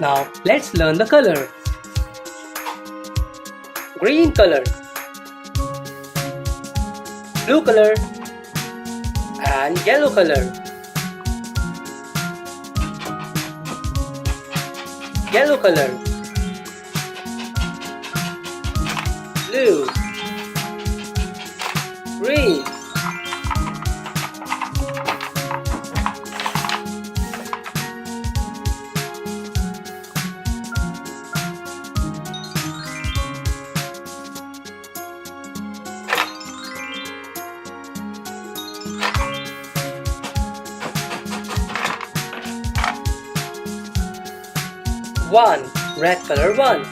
Now let's learn the color. Green color, blue color, and yellow color. Yellow color, blue, green, one, red color 1,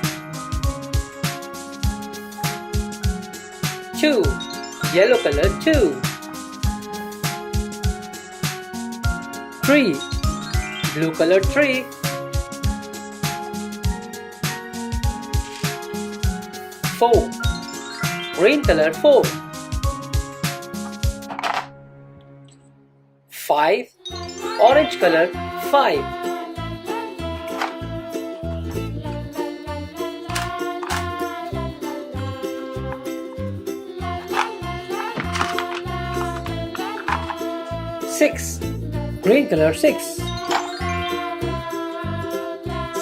2, yellow color 2, 3, blue color 3, 4, green color 4, 5, orange color 5, 6, green color 6,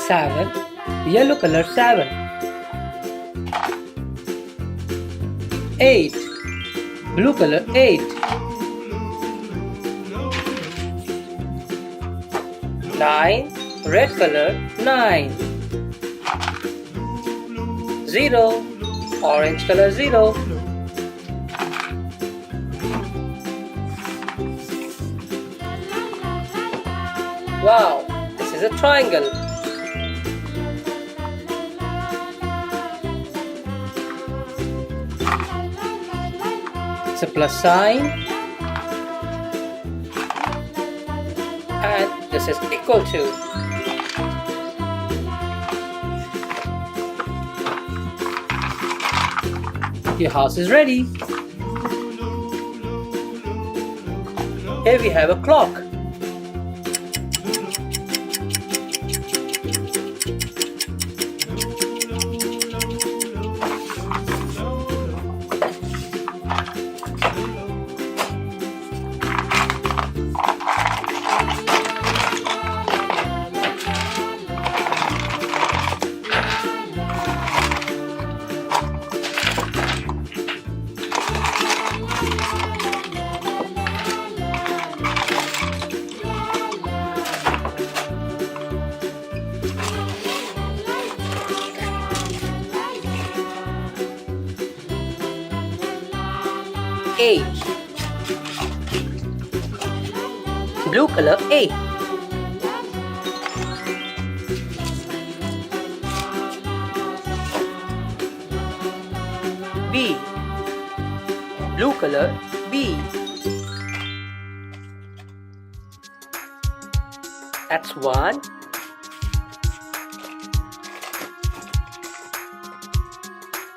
7, yellow color 7, 8, blue color 8, 9, red color 9, 0, orange color 0, wow, this is a triangle. It's a plus sign. And this is equal to. Your house is ready. Here we have a clock. A, blue color A, B, blue color B, that's 1,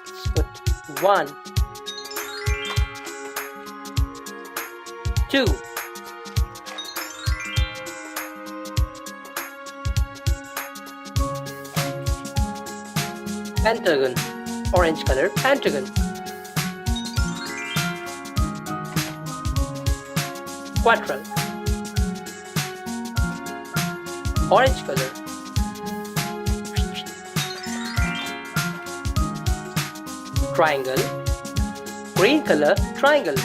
let's put 1, 2, pentagon, orange color pentagon, quadrangle, orange color, triangle, green color triangle,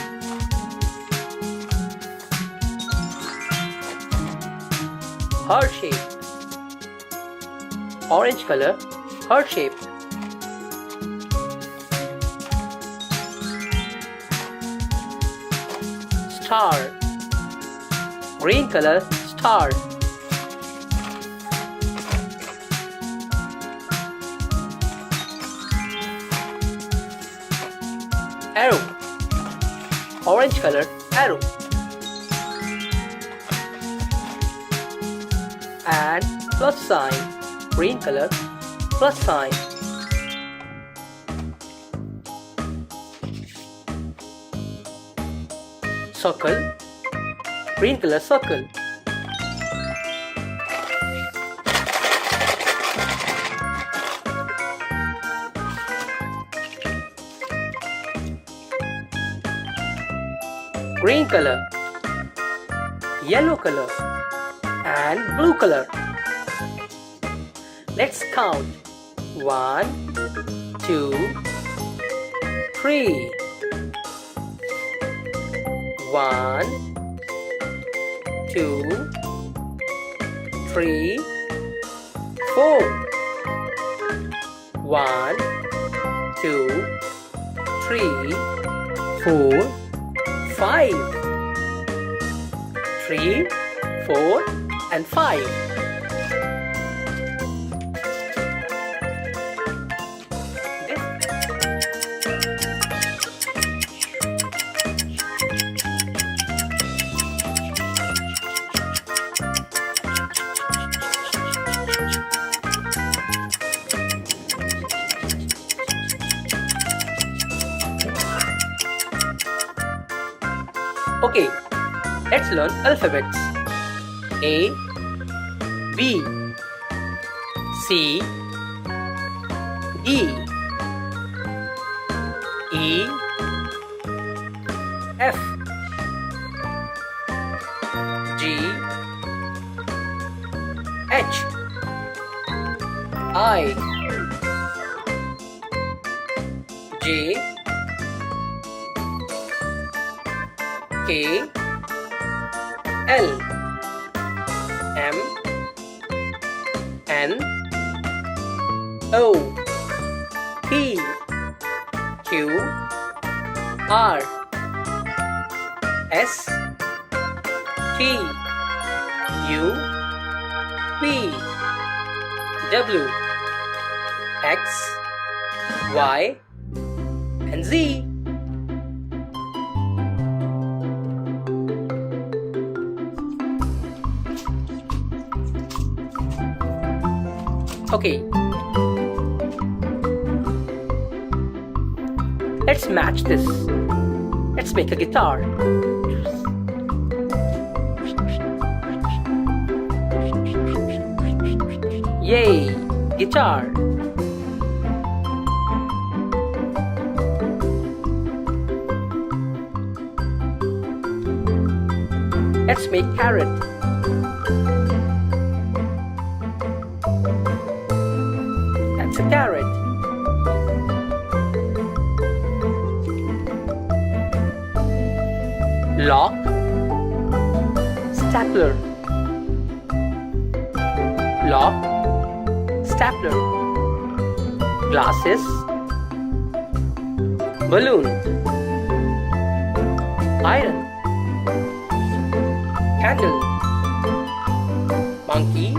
heart shape, orange color heart shape, star, green color star, arrow, orange color arrow, and plus sign, green color plus sign, circle, green color circle, green color, yellow color, and blue color. Let's count. 1, 2, 3. 1, 2, 3, 4. 1, 2, 3, 4, 5. 3, 4, and 5. Okay, let's learn alphabets. A, B, C, D, E, F, G, H, I, J, K, L, M, N, O, P, Q, R, S, T, U, V, W, X, Y, and Z. Okay, let's match this. Let's make a guitar. Yay! Guitar. Let's make carrot. That's a carrot. Lock, stapler. Lock, stapler. Glasses, balloon. Iron, candle. Monkey,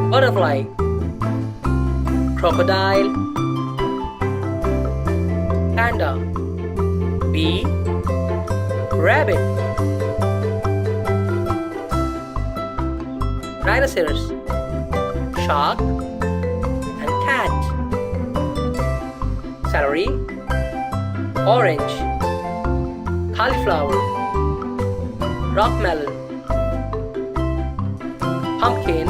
butterfly. Crocodile, panda. Bee, rabbit. Rhinoceros, shark, and cat. Celery, orange. Cauliflower, rock melon. Pumpkin,